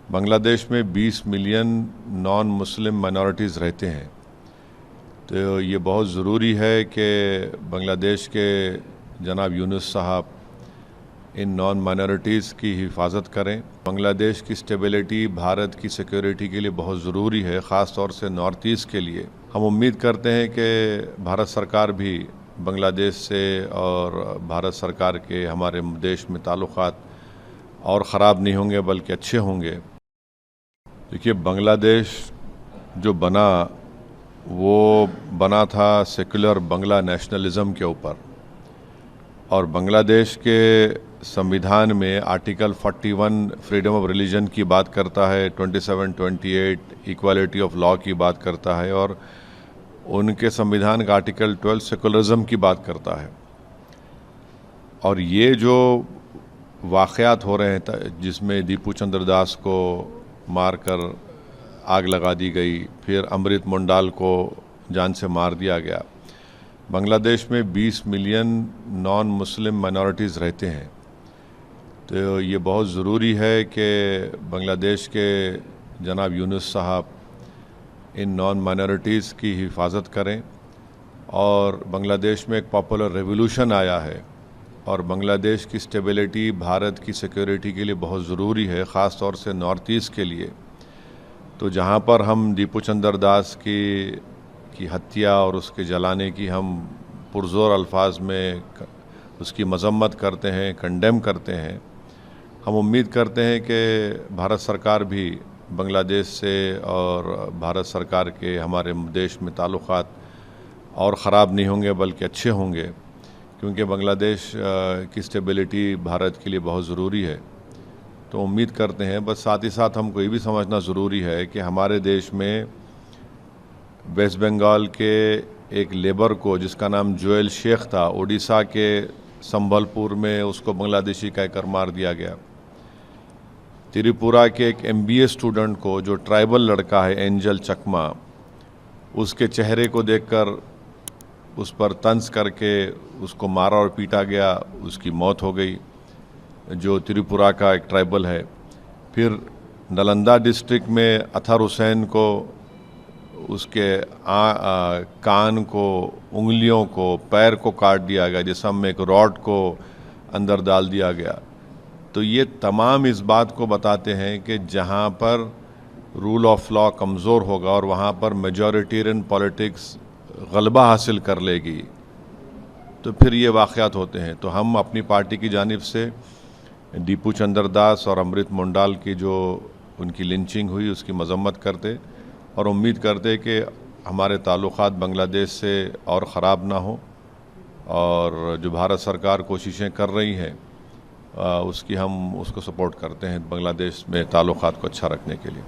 बांग्लादेश में 20 million non Muslim minorities रहते हैं। तो ये बहुत ज़रूरी है कि बांग्लादेश के जनाब यूनुस साहब इन नॉन माइनॉरिटीज़ की हिफाजत करें। बांग्लादेश की स्टेबिलिटी भारत की सिक्योरिटी के लिए बहुत ज़रूरी है, ख़ास तौर से नॉर्थ ईस्ट के लिए। हम उम्मीद करते हैं कि भारत सरकार भी बांग्लादेश से और भारत सरकार के हमारे देश में ताल्लुक़ात और ख़राब नहीं होंगे बल्कि अच्छे होंगे। देखिए, बांग्लादेश जो वो बना था सेकुलर बांग्ला नेशनलिज़म के ऊपर, और बांग्लादेश के संविधान में आर्टिकल 41 फ्रीडम ऑफ रिलीजन की बात करता है, 27-28 इक्वालिटी ऑफ लॉ की बात करता है, और उनके संविधान का आर्टिकल 12 सेकुलरिज्म की बात करता है। और ये जो वाक़यात हो रहे हैं जिसमें दीपू चंद्र दास को मारकर आग लगा दी गई, फिर अमृत मोंडाल को जान से मार दिया गया। बांग्लादेश में 20 मिलियन नॉन मुस्लिम माइनॉरिटीज़ रहते हैं। तो ये बहुत ज़रूरी है कि बांग्लादेश के जनाब यूनुस साहब इन नॉन माइनॉरिटीज़ की हिफाजत करें। और बांग्लादेश में एक पॉपुलर रेवोल्यूशन आया है, और बांग्लादेश की स्टेबिलिटी भारत की सिक्योरिटी के लिए बहुत ज़रूरी है, ख़ास तौर से नॉर्थ ईस्ट के लिए। तो जहाँ पर हम दीपू चंद्र दास की हत्या और उसके जलाने की हम पुरज़ोर अल्फाज में उसकी मज़म्मत करते हैं, कंडेम करते हैं, हम उम्मीद करते हैं कि भारत सरकार भी बांग्लादेश से और भारत सरकार के हमारे देश में ताल्लुक़ात और ख़राब नहीं होंगे बल्कि अच्छे होंगे, क्योंकि बांग्लादेश की स्टेबिलिटी भारत के लिए बहुत ज़रूरी है। तो उम्मीद करते हैं, बस साथ ही साथ हमको ये भी समझना ज़रूरी है कि हमारे देश में वेस्ट बंगाल के एक लेबर को, जिसका नाम जोएल शेख था, उड़ीसा के संबलपुर में उसको बांग्लादेशी कहकर मार दिया गया। त्रिपुरा के एक MBA स्टूडेंट को, जो ट्राइबल लड़का है एंजल चकमा, उसके चेहरे को देखकर उस पर तंज करके उसको मारा और पीटा गया, उसकी मौत हो गई, जो त्रिपुरा का एक ट्राइबल है। फिर नालंदा डिस्ट्रिक्ट में अतहर हुसैन को उसके कान को, उंगलियों को, पैर को काट दिया गया, जिसम में एक रॉड को अंदर डाल दिया गया। तो ये तमाम इस बात को बताते हैं कि जहाँ पर रूल ऑफ लॉ कमज़ोर होगा और वहाँ पर मेजॉरिटेरियन पॉलिटिक्स गलबा हासिल कर लेगी, तो फिर ये वाक़यात होते हैं। तो हम अपनी पार्टी की जानिब से दीपू चंद्र दास और अमृत मोंडाल की जो उनकी लिंचिंग हुई उसकी मज़म्मत करते, और उम्मीद करते कि हमारे ताल्लुक़ात बांग्लादेश से और ख़राब ना हो, और जो भारत सरकार कोशिशें कर रही हैं हम उसको सपोर्ट करते हैं बांग्लादेश में ताल्लुक़ात को अच्छा रखने के लिए।